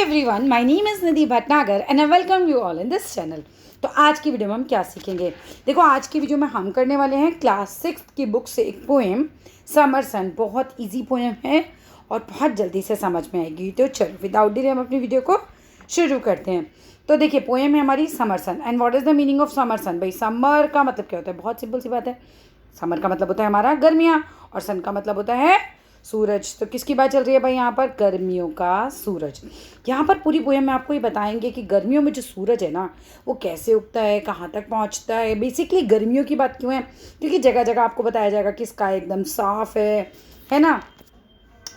everyone, my name is Nidhi Bhatnagar and I welcome you all in this channel. तो आज की video में हम क्या सीखेंगे? देखो आज की वीडियो में हम करने वाले हैं क्लास 6 की बुक से एक पोएम समर सन। बहुत इजी पोएम है और बहुत जल्दी से समझ में आएगी। तो चलो विदाउट डिले हम अपनी वीडियो को शुरू करते हैं। तो देखिए पोएम है हमारी summer sun. And what is the meaning of summer sun? भाई समर का मतलब क्या होता है? बहुत सिंपल सी बात है। समर का मतलब होता है हमारा गर्मियाँ और सन का मतलब होता है सूरज। तो किसकी बात चल रही है भाई यहाँ पर? गर्मियों का सूरज। यहाँ पर पूरी पोएम में आपको ये बताएंगे कि गर्मियों में जो सूरज है ना वो कैसे उगता है, कहाँ तक पहुँचता है। बेसिकली गर्मियों की बात क्यों है? क्योंकि जगह जगह आपको बताया जाएगा कि स्काई एकदम साफ है ना।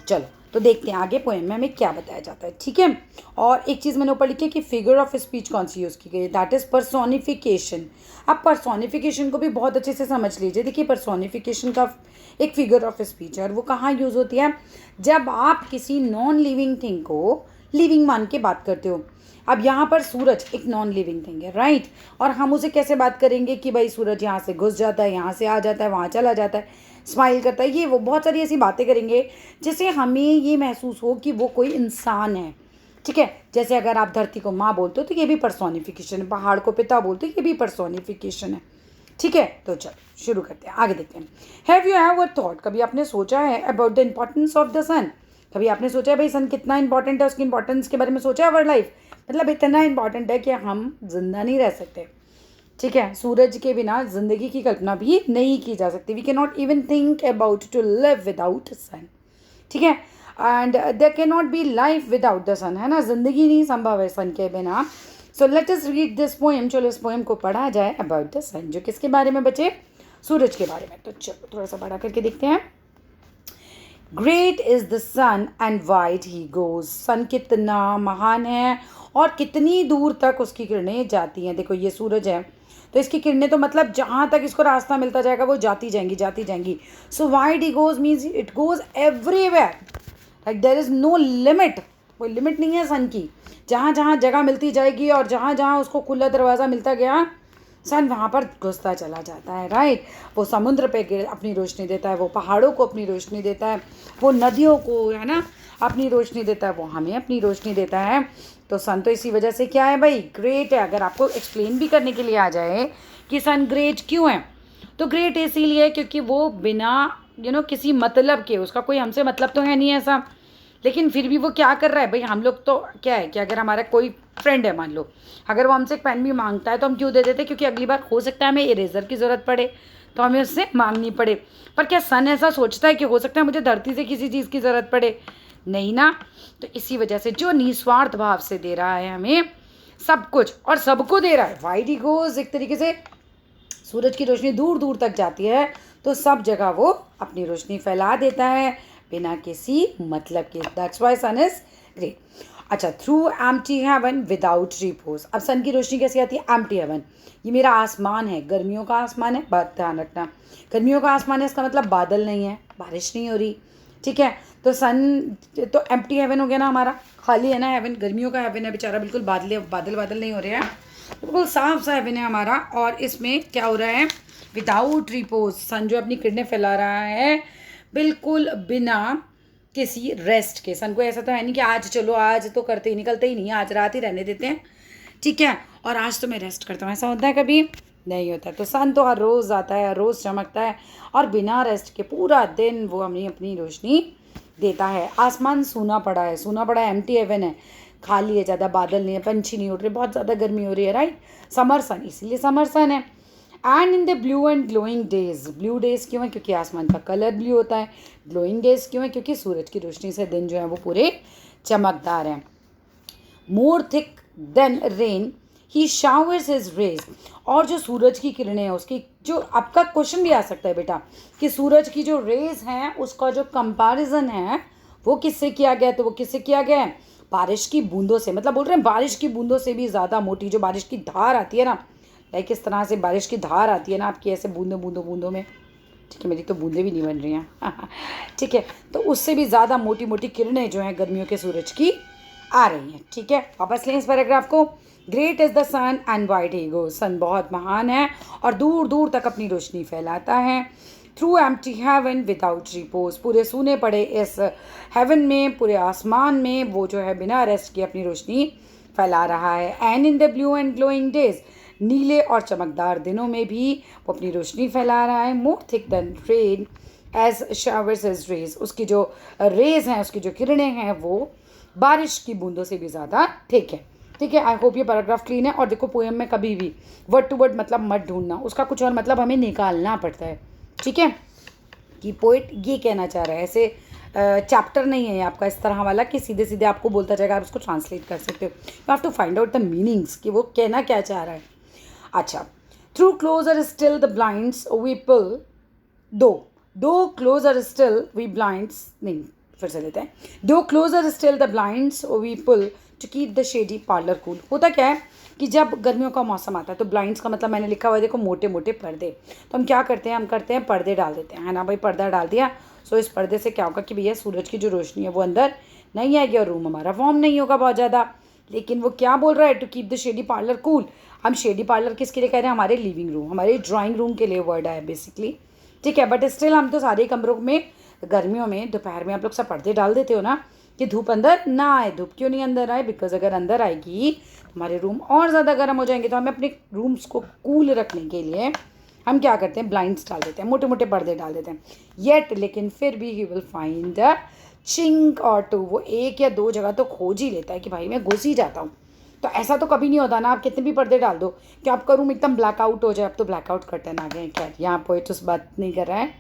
चलो तो देखते हैं आगे पोएम में हमें क्या बताया जाता है, ठीक है। और एक चीज़ मैंने ऊपर लिखी है कि फिगर ऑफ स्पीच कौन सी यूज़ की गई है, दैट इज़ पर्सोनिफिकेशन। अब पर्सोनिफिकेशन को भी बहुत अच्छे से समझ लीजिए। देखिए पर्सोनिफिकेशन का एक फिगर ऑफ स्पीच है और वो कहाँ यूज़ होती है? जब आप किसी नॉन लिविंग थिंग को लिविंग मान के बात करते हो। अब यहाँ पर सूरज एक नॉन लिविंग थिंग है, राइट। और हम उसे कैसे बात करेंगे कि भाई सूरज यहाँ से घुस जाता है, यहाँ से आ जाता है, वहाँ चला जाता है, स्माइल करता है, ये वो बहुत सारी ऐसी बातें करेंगे जिससे हमें ये महसूस हो कि वो कोई इंसान है, ठीक है। जैसे अगर आप धरती को माँ बोलते हो तो ये भी पर्सोनिफिकेशन है, पहाड़ को पिता बोलते हो ये भी पर्सोनिफिकेशन है, ठीक है। तो चलो शुरू करते हैं, आगे देखते हैं। हैव यू एवर थॉट, कभी आपने सोचा है about the importance of the sun? कभी आपने सोचा है भाई सन कितना इंपॉर्टेंट है, उसकी इंपॉर्टेंस के बारे में सोचा है? अवर लाइफ मतलब इतना इंपॉर्टेंट है कि हम जिंदा नहीं रह सकते, ठीक है। सूरज के बिना जिंदगी की कल्पना भी नहीं की जा सकती। We can not even think about to live without sun, ठीक है। And there can not be life without the sun, है ना। जिंदगी नहीं संभव है सन के बिना। So let us read this poem. चलो इस पोएम को पढ़ा जाए अबाउट द सन, जो किसके बारे में बचे? सूरज के बारे में। तो चलो थोड़ा सा बड़ा करके देखते हैं। Great is the sun and wide he goes. Sun कितना महान है और कितनी दूर तक उसकी किरणें जाती हैं। देखो ये सूरज है तो इसकी किरणें तो मतलब जहाँ तक इसको रास्ता मिलता जाएगा वो जाती जाएंगी। So wide he goes means it goes everywhere, like there is no limit. कोई लिमिट नहीं है सन की। जहाँ जहाँ जगह मिलती जाएगी और जहाँ जहाँ उसको खुला दरवाज़ा मिलता गया सन वहाँ पर घुसता चला जाता है, राइट। वो समुद्र पे अपनी रोशनी देता है, वो पहाड़ों को अपनी रोशनी देता है, वो नदियों को, है ना, अपनी रोशनी देता है, वो हमें अपनी रोशनी देता है। तो सन तो इसी वजह से क्या है भाई? ग्रेट है। अगर आपको एक्सप्लेन भी करने के लिए आ जाए कि सन ग्रेट क्यों है, तो ग्रेट इसीलिए क्योंकि वो बिना किसी मतलब के, उसका कोई हमसे मतलब तो है नहीं ऐसा, लेकिन फिर भी वो क्या कर रहा है भाई? हम लोग तो क्या है कि अगर हमारा कोई फ्रेंड है, मान लो अगर वो हमसे एक पेन भी मांगता है तो हम क्यों दे देते? क्योंकि अगली बार हो सकता है हमें इरेजर की ज़रूरत पड़े तो हमें उससे मांगनी पड़े। पर क्या सन ऐसा सोचता है कि हो सकता है मुझे धरती से किसी चीज़ की ज़रूरत पड़े? नहीं ना। तो इसी वजह से जो निस्वार्थ भाव से दे रहा है हमें सब कुछ और सबको दे रहा है। वाइड ही गोज, एक तरीके से सूरज की रोशनी दूर दूर तक जाती है तो सब जगह वो अपनी रोशनी फैला देता है बिना किसी मतलब के। That's why sun is great. अच्छा, through empty heaven without repose. अब सन की रोशनी कैसी आती है? Empty heaven. ये मेरा आसमान है, गर्मियों का आसमान है, बात ध्यान रखना। गर्मियों का आसमान है इसका मतलब बादल नहीं है, बारिश नहीं हो रही, ठीक है। तो सन तो एम्प्टी हेवन हो गया ना हमारा, खाली है ना हेवन। गर्मियों का हेवन है बेचारा, बिल्कुल बादल नहीं हो रहे हैं, बिल्कुल साफ सा हेवन है हमारा। और इसमें क्या हो रहा है? Without repose. सन जो अपनी किरणें फैला रहा है बिल्कुल बिना किसी रेस्ट के। सन को ऐसा तो है नहीं कि आज चलो आज तो करते ही निकलते ही नहीं, आज रात ही रहने देते हैं, ठीक है, और आज तो मैं रेस्ट करता हूँ, ऐसा होता है? कभी नहीं होता। तो सन तो हर रोज़ आता है, हर रोज़ चमकता है और बिना रेस्ट के पूरा दिन वो हमें अपनी रोशनी देता है। आसमान सूना पड़ा है, एम्प्टी हेवन है, खाली है, ज़्यादा बादल नहीं है, पंछी नहीं उड़ रहे, बहुत ज़्यादा गर्मी हो रही है, राइट। समर सन, इसीलिए समर सन है। And in the blue and glowing days. Blue days क्यों है? क्योंकि आसमान का कलर ब्लू होता है। ग्लोइंग डेज क्यों है? क्योंकि सूरज की रोशनी से दिन जो है वो पूरे चमकदार हैं। मोर थिक देन रेन ही शावर्स हिज रेज। और जो सूरज की किरणें हैं उसकी जो, आपका क्वेश्चन भी आ सकता है बेटा कि सूरज की जो रेज हैं उसका जो कंपैरिजन है वो किससे किया गया है? तो वो किससे किया गया है? बारिश की बूंदों से। मतलब बोल रहे हैं बारिश की बूंदों से भी ज़्यादा मोटी जो बारिश की धार आती है ना, लाइक इस तरह से बारिश की धार आती है ना आपकी ऐसे बूंदों में, ठीक है। मेरी तो बूंदें भी नहीं बन रही हैं ठीक है। तो उससे भी ज़्यादा मोटी मोटी किरणें जो हैं गर्मियों के सूरज की आ रही हैं, ठीक है। वापस लें इस पैराग्राफ को। Great is the sun and wide he goes. Sun बहुत महान है और दूर दूर तक अपनी रोशनी फैलाता है through empty heaven without repose, पूरे सूने पड़े इस हेवन में, पूरे आसमान में वो जो है बिना रेस्ट के अपनी रोशनी फैला रहा है। And in the blue and glowing days, नीले और चमकदार दिनों में भी वो अपनी रोशनी फैला रहा है। More thick than rain as showers as rays, उसकी जो रेज हैं, उसकी जो किरणें हैं वो बारिश की बूंदों से भी ज़्यादा थिक है। ठीक है, आई होप ये पैराग्राफ क्लीन है। और देखो पोएम में कभी भी वर्ड टू वर्ड मतलब मत ढूंढना, उसका कुछ और मतलब हमें निकालना पड़ता है। ठीक है, कि पोइट ये कहना चाह रहा है, ऐसे चैप्टर नहीं है आपका इस तरह वाला कि सीधे सीधे आपको बोलता जाएगा, आप उसको ट्रांसलेट कर सकते हो। You have to find out the meanings कि वो कहना क्या चाह रहा है। अच्छा, through closer still the blinds we pull, though closer still we blinds, नहीं फिर से लेते हैं, though closer still the blinds we pull to keep the shady parlour cool. होता क्या है कि जब गर्मियों का मौसम आता है तो ब्लाइंड्स का मतलब मैंने लिखा हुआ है देखो, मोटे मोटे पर्दे। तो हम क्या करते हैं, हम करते हैं पर्दे डाल देते हैं, है ना भाई, पर्दा डाल दिया। सो इस पर्दे से क्या होगा कि भैया सूरज की जो रोशनी है वो अंदर नहीं आएगी और रूम हमारा वार्म नहीं होगा बहुत ज़्यादा। लेकिन वो क्या बोल रहा है, to keep the shady parlour cool. हम शेडी पार्लर किसके लिए कह रहे हैं, हमारे लिविंग रूम, हमारे ड्राइंग रूम के लिए वर्ड है बेसिकली। ठीक है, बट स्टिल हम तो सारे कमरों में गर्मियों में दोपहर में आप लोग सब पर्दे डाल देते हो ना, कि धूप अंदर ना आए। धूप क्यों नहीं अंदर आए, बिकॉज अगर अंदर आएगी तो हमारे रूम और ज़्यादा गर्म हो जाएंगे। तो हमें अपने रूम्स को कूल रखने के लिए हम क्या करते हैं, ब्लाइंड्स डाल देते हैं, मोटे मोटे पर्दे डाल देते हैं। येट, लेकिन फिर भी he will find a chink और टू, वो एक या दो जगह तो खोज ही लेता है कि भाई मैं घुस ही जाता हूँ। तो ऐसा तो कभी नहीं होता ना, आप कितने भी पर्दे डाल दो कि आपका रूम एकदम ब्लैकआउट हो जाए। अब तो ब्लैकआउट कर्टन आ गए हैं, खैर यहाँ पोएट उस बात नहीं कर रहा है।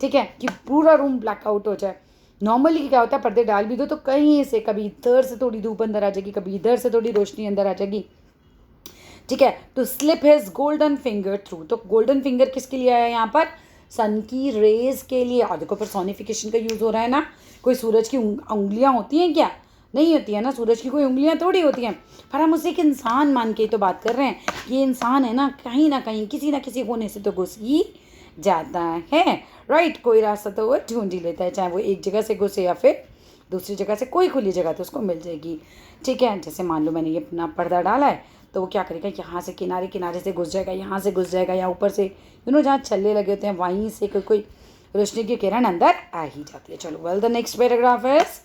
ठीक है, कि पूरा रूम ब्लैकआउट हो जाए। नॉर्मली क्या होता है, पर्दे डाल भी दो तो कहीं से कभी इधर से थोड़ी धूप अंदर आ जाएगी, कभी इधर से थोड़ी रोशनी अंदर आ जाएगी। ठीक है, तो slip his golden finger through, तो गोल्डन फिंगर किसके लिए आया यहाँ पर, सन की रेज के लिए। और देखो पर्सोनिफिकेशन का यूज़ हो रहा है ना, कोई सूरज की उंगलियाँ होती हैं क्या, नहीं होती है ना, सूरज की कोई उंगलियाँ थोड़ी होती हैं। पर हम उसे एक इंसान मान के तो बात कर रहे हैं, ये इंसान है ना कहीं किसी ना किसी कोने से तो घुस ही जाता है। राइट, कोई रास्ता तो वो ढूंढ ही लेता है, चाहे वो एक जगह से घुसे या फिर दूसरी जगह से, कोई खुली जगह तो उसको मिल जाएगी। ठीक है, जैसे मान लो मैंने ये अपना पर्दा डाला है तो वो क्या करेगा, यहाँ से किनारे किनारे से घुस जाएगा, यहाँ से घुस जाएगा, या ऊपर से जहाँ छल्ले लगे होते हैं वहीं से कोई रोशनी की किरण अंदर आ ही जाती है। चलो, well the next paragraph is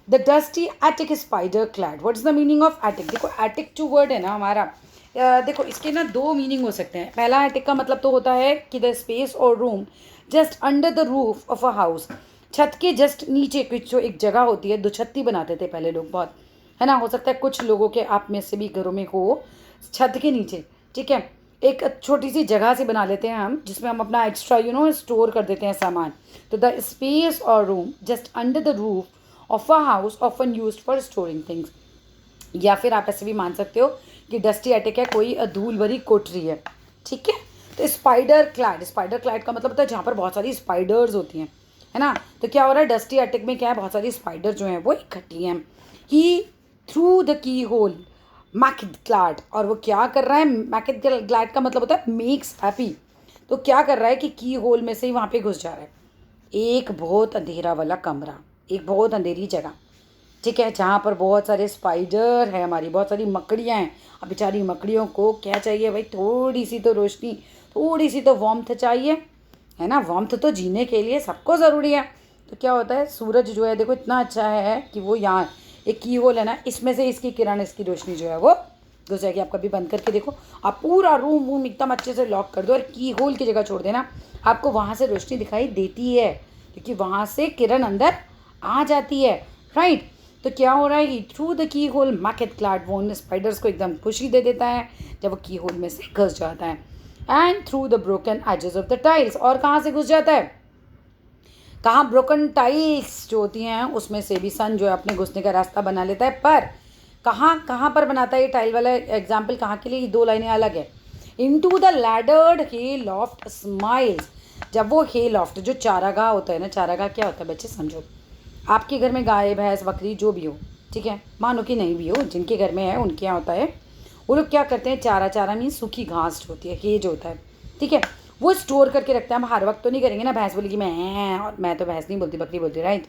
the dusty attic spider clad. What is the meaning of attic. देखो एटिक टू वर्ड है ना हमारा, देखो इसके ना दो मीनिंग हो सकते हैं। पहला एटिक का मतलब तो होता है कि द स्पेस और room just under the roof of a house, छत के जस्ट नीचे कुछ जो एक जगह होती है, दो छत्ती बनाते थे पहले लोग बहुत, है ना। हो सकता है कुछ लोगों के आप में से भी घरों में हो छत के नीचे। ठीक है, एक छोटी सी जगह से बना लेते हैं हम, जिसमें हम अपना एक्स्ट्रा स्टोर कर देते हैं सामान। तो द स्पेस और room just under the roof of a house often used for storing things. या फिर आप ऐसे भी मान सकते हो कि डस्टी एटिक है कोई धूल भरी कोठरी है। ठीक है, तो स्पाइडर क्लैड का मतलब होता है जहाँ पर बहुत सारी स्पाइडर्स होती हैं, है ना। तो क्या हो रहा है, डस्टी एटिक में क्या है, बहुत सारी स्पाइडर जो हैं वो इकट्ठी हैं। He through the keyhole maketh glad, और वो क्या कर रहा है, मैकेड ग्लैड का मतलब होता है मेक्स हैप्पी। तो क्या कर रहा है कि की होल में से ही वहाँ पे घुस जा रहा है, एक बहुत अंधेरा वाला कमरा, एक बहुत अंधेरी जगह। ठीक है, जहाँ पर बहुत सारे स्पाइडर है, हमारी बहुत सारी मकड़ियाँ हैं। अब बेचारी मकड़ियों को क्या चाहिए भाई, थोड़ी सी तो रोशनी, थोड़ी सी तो वार्मथ चाहिए, है ना। वार्मथ तो जीने के लिए सबको ज़रूरी है। तो क्या होता है, सूरज जो है देखो इतना अच्छा है कि वो यहाँ एक की होल है ना, इसमें से इसकी किरण, इसकी रोशनी जो है वो घुस जाएगी। आप कभी बंद करके देखो, आप पूरा रूम वूम एकदम अच्छे से लॉक कर दो और की होल की जगह छोड़ देना, आपको वहाँ से रोशनी दिखाई देती है, क्योंकि वहाँ से किरण अंदर आ जाती है। राइट, तो क्या हो रहा है, he through the keyhole maketh glad, वो उन स्पाइडर्स को एकदम खुशी दे देता है जब वो की होल में से घुस जाता है। And through the broken edges of the tiles, और कहाँ से घुस जाता है, कहाँ, ब्रोकन टाइल्स जो होती हैं उसमें से भी सन जो है अपने घुसने का रास्ता बना लेता है। पर कहाँ पर बनाता है ये टाइल वाला एग्जाम्पल, कहाँ के लिए, ये दो लाइनें अलग है। Into the laddered hayloft smiles, जब वो हे लॉफ्ट जो चारागाह होता है ना, चारागाह क्या होता है बच्चे समझो, आपके घर में गाय भैंस बकरी जो भी हो, ठीक है, मानो कि नहीं भी हो, जिनके घर में है उनके यहाँ होता है, वो लोग क्या करते हैं, चारा मीन सूखी घास जो होती है, हे जो होता है, ठीक है, वो स्टोर करके रखते हैं। हम हर वक्त तो नहीं करेंगे ना, भैंस बोलेगी मैं, और मैं तो भैंस नहीं बोलती, बकरी बोलती, राइट।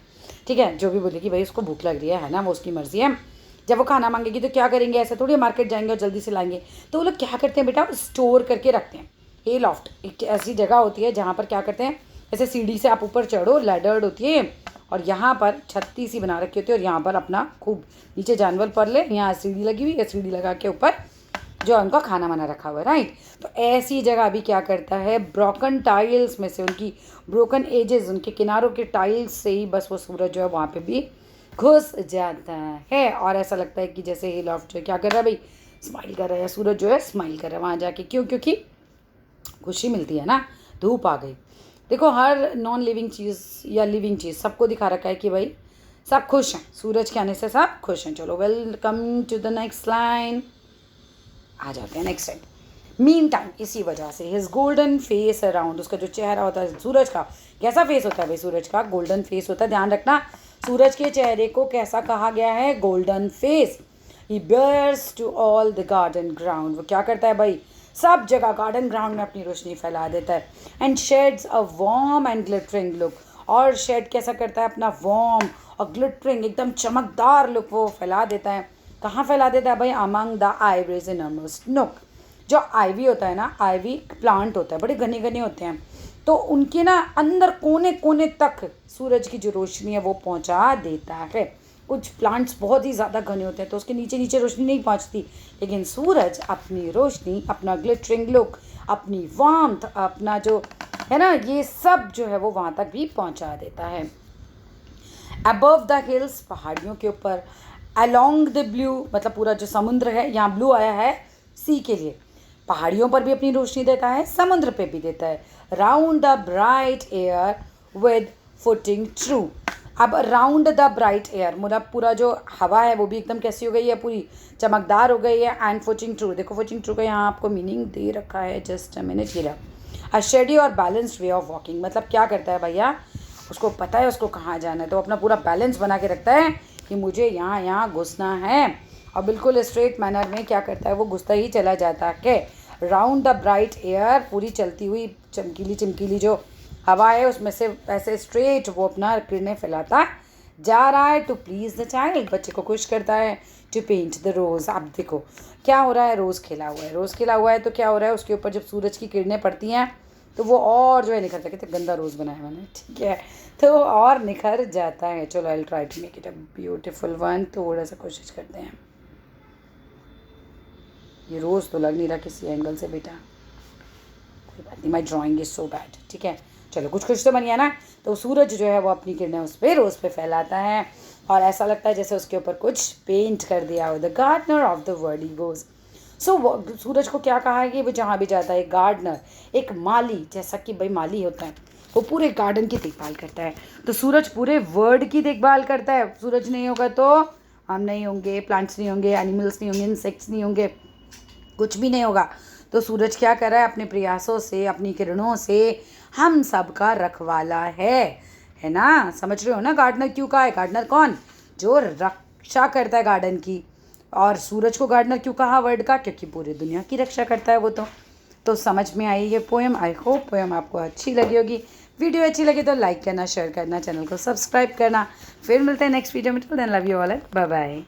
ठीक है, जो भी बोलेगी भाई उसको भूख लग रही है ना, वो उसकी मर्जी है। जब वो खाना मांगेगी तो क्या करेंगे, ऐसा थोड़ी मार्केट जाएंगे और जल्दी से लाएंगे, तो वो लोग क्या करते हैं बेटा, स्टोर करके रखते हैं। हे लॉफ्ट एक ऐसी जगह होती है जहाँ पर क्या करते हैं, ऐसे सीढ़ी से आप ऊपर चढ़ो, लैडर्ड होती है, और यहाँ पर छत्ती सी बना रखी होती है और यहाँ पर अपना खूब नीचे जानवर पर ले, यहाँ सीढ़ी लगी हुई है, सीढ़ी लगा के ऊपर जो उनका खाना वाना रखा हुआ है, राइट। तो ऐसी जगह अभी क्या करता है, ब्रोकन टाइल्स में से, उनकी ब्रोकन एजेस, उनके किनारों के टाइल्स से ही बस वो सूरज जो है वहाँ पे भी घुस जाता है। और ऐसा लगता है कि जैसे ही लॉफ्ट जो क्या कर रहा है भाई, स्माइल कर रहा है, सूरज जो है स्माइल कर रहा है वहाँ जाके। क्यों? क्योंकि खुशी मिलती है ना, धूप आ गई। देखो हर नॉन लिविंग चीज़ या लिविंग चीज़ सबको दिखा रखा है कि भाई सब खुश हैं, सूरज के आने से सब खुश हैं। चलो welcome to the next line, आ जाते हैं नेक्स्ट साइड। मीन टाइम, इसी वजह से हिज गोल्डन फेस अराउंड, उसका जो चेहरा होता है सूरज का, कैसा फेस होता है भाई सूरज का, गोल्डन फेस होता है। ध्यान रखना, सूरज के चेहरे को कैसा कहा गया है, golden face. He bears to all the garden ground, वो क्या करता है भाई, सब जगह गार्डन ग्राउंड में अपनी रोशनी फैला देता है। And shades a warm and glittering look, और शेड कैसा करता है, अपना वार्म और ग्लिटरिंग एकदम चमकदार लुक वो फैला देता है। कहाँ फैला देता है भाई, अमंग द आइवरीज इन अमोस्ट नोक। जो आइवी होता है ना, आइवी प्लांट होता है, बड़े घने घने होते हैं, तो उनके ना अंदर कोने कोने तक सूरज की जो रोशनी है वो पहुंचा देता है। कुछ प्लांट्स बहुत ही ज़्यादा घने होते हैं तो उसके नीचे नीचे रोशनी नहीं पहुंचती, लेकिन सूरज अपनी रोशनी, अपना ग्लिटरिंग लुक, अपनी वार्मथ, अपना जो है ना, ये सब जो है वो वहाँ तक भी पहुँचा देता है। अबव द हिल्स, पहाड़ियों के ऊपर, अलोंग द ब्लू, मतलब पूरा जो समुद्र है, यहाँ ब्लू आया है सी के लिए, पहाड़ियों पर भी अपनी रोशनी देता है, समुद्र पे भी देता है। Round the bright air with footing true, अब राउंड द ब्राइट एयर, मतलब पूरा जो हवा है वो भी एकदम कैसी हो गई है, पूरी चमकदार हो गई है। एंड फुटिंग ट्रू, देखो फुटिंग ट्रू का यहाँ आपको मीनिंग दे रखा है, जस्ट अ मिनट, ये रहा। अ शेडी और बैलेंस्ड वे ऑफ वॉकिंग, मतलब क्या करता है भैया, उसको पता है उसको कहाँ जाना है, तो अपना पूरा बैलेंस बना के रखता है कि मुझे यहाँ यहाँ घुसना है, और बिल्कुल स्ट्रेट मैनर में क्या करता है वो घुसता ही चला जाता है। राउंड द ब्राइट एयर, पूरी चलती हुई चमकीली चमकीली जो हवा है उसमें से ऐसे स्ट्रेट वो अपना किरणें फैलाता जा रहा है। टू प्लीज़ द चाइल्ड, बच्चे को खुश करता है। टू पेंट द रोज़, अब देखो क्या हो रहा है, रोज़ खिला हुआ है, रोज़ खिला हुआ है तो क्या हो रहा है, उसके ऊपर जब सूरज की किरणें पड़ती हैं तो वो और जो है निखर जाता है। कहते गंदा रोज़ बनाया मैंने, ठीक है, तो वो और निखर जाता है। चलो I try to make it a beautiful one, थोड़ा सा कोशिश करते हैं। ये रोज़ तो लग नहीं रहा किसी एंगल से बेटा, कोई बात नहीं, माई ड्राइंग इज सो बैड, ठीक है। चलो कुछ कुछ तो बन गया ना। तो सूरज जो है वो अपनी किरणें उस पर रोज़ पे फैलाता है और ऐसा लगता है जैसे उसके ऊपर कुछ पेंट कर दिया हो। The gardener of the world he goes, so सूरज को क्या कहा है कि वो जहाँ भी जाता है, गार्डनर, एक माली, जैसा कि भाई माली होता है वो पूरे गार्डन की देखभाल करता है, तो सूरज पूरे वर्ल्ड की देखभाल करता है। सूरज नहीं होगा तो हम नहीं होंगे, प्लांट्स नहीं होंगे, एनिमल्स नहीं होंगे, इंसेक्ट्स नहीं होंगे, कुछ भी नहीं होगा। तो सूरज क्या कर रहा है, अपने प्रयासों से, अपनी किरणों से हम सब का रखवाला है ना। समझ रहे हो ना, गार्डनर क्यों कहा है, गार्डनर कौन, जो रक्षा करता है गार्डन की। और सूरज को गार्डनर क्यों कहा वर्ड का, क्योंकि पूरी दुनिया की रक्षा करता है वो। तो समझ में आई ये पोएम। आई होप पोएम आपको अच्छी लगी होगी। वीडियो अच्छी लगी तो लाइक करना, शेयर करना, चैनल को सब्सक्राइब करना। फिर मिलते हैं नेक्स्ट वीडियो में। Till then love you all, bye bye.